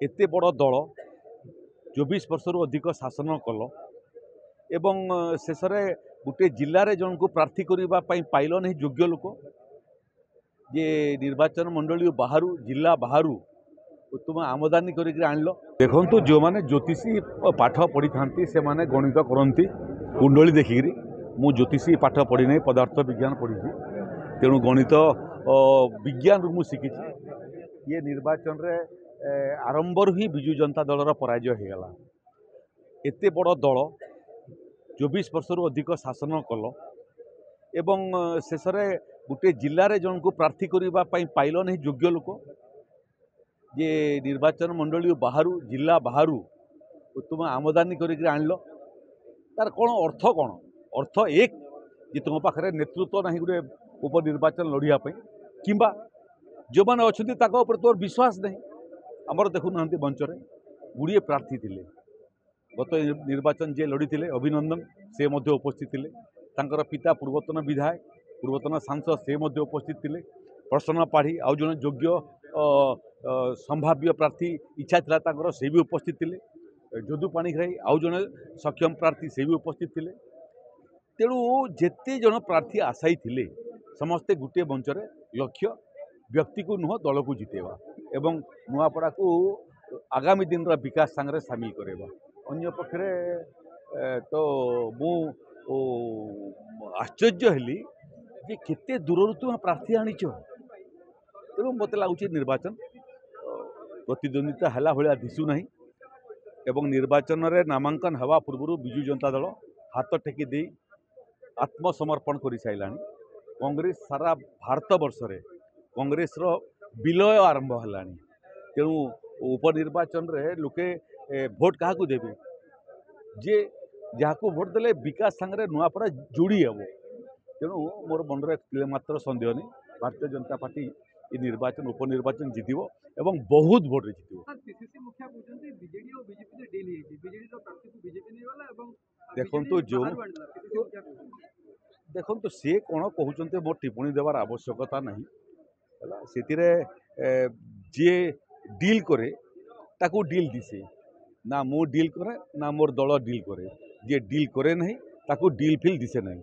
एते बड़ दल 24 वर्ष अधिक शासन कल एवं शेष में गोटे जिले जन को प्रार्थी करने पाइल नहीं योग्य लोक ये निर्वाचन मंडली बाहर जिला बाहर तुम आमदानी करके आनल। देखु जो मैंने ज्योतिषी पाठ पढ़ी था से माने गणित करती कुंडली देखिकी मु ज्योतिषी पाठ पढ़ी नहीं पदार्थ विज्ञान पढ़ी तेणु गणित विज्ञान रु शिखी ये निर्वाचन रे आरंभर ही विजु जनता दल पराजय हो गला। एते बड़ दल 24 वर्ष अधिक शासन कल एवं शेष में गोटे जिले जन को प्रार्थी करने पाइल नहीं योग्य लोक ये निर्वाचन मंडली बाहर जिला बाहर तुम आमदानी करके आनल। तार कौन अर्थ एक जे तुम पाखे नेतृत्व ना गोटे उपनिर्वाचन लड़ापी कि जो मैंने अच्छा तुम विश्वास नहीं आमर देखुना मंचर गुड़िए प्रार्थी थे गत निर्वाचन जे लड़ी थे अभिनंदन से मध्य उपस्थित थे तांकर पिता पूर्वतन विधायक पूर्वतन सांसद से मध्य उपस्थित थे प्रसन्न पाढ़ी आउ जन योग्य संभाव्य प्रार्थी इच्छा था तांकर से भी उपस्थित थे जदु पाणिग्राही आउ जन सक्षम प्रार्थी से भी उपस्थित थे तेणु जेते जन प्रार्थी आशायी थे समस्ते गोटे मंचर लक्ष्य व्यक्ति को नुह दल को जितेवा एवं नुआपड़ा को आगामी दिन विकास सांगे सामिल करवा। अन्य पक्षे तो मु आश्चर्य हेली जे केते दूर तुम प्रार्थी आनीच तेणु मत लगुच निर्वाचन प्रतिद्वंदिता है भाया दिशुना एवं निर्वाचन रे नामांकन हवा पूर्व विजु जनता दल हाथ टेकी दे आत्मसमर्पण कर सारा कांग्रेस सारा भारत वर्ष रे कांग्रेस रो विलय आरंभ है तेणु उपनिर्वाचन रे लोके भोट क्या देवे जे जहाँ को भोट देले विकास सांगे नुआपड़ा जोड़ी हे तेणु मोर मन में मात्र सन्देह नहीं भारतीय जनता पार्टी ये निर्वाचन उपनिर्वाचन जितिबो एवं बहुत भोट जितिबो। देखो जो देखो तो सी कौन कहते मोर टिप्पणी देवार आवश्यकता नहीं से जी डील करे ताकू डील दिसे ना मु डील करे ना मोर दल डील करे जे डील करे नहीं ताकू डील फिल दिसे नहीं।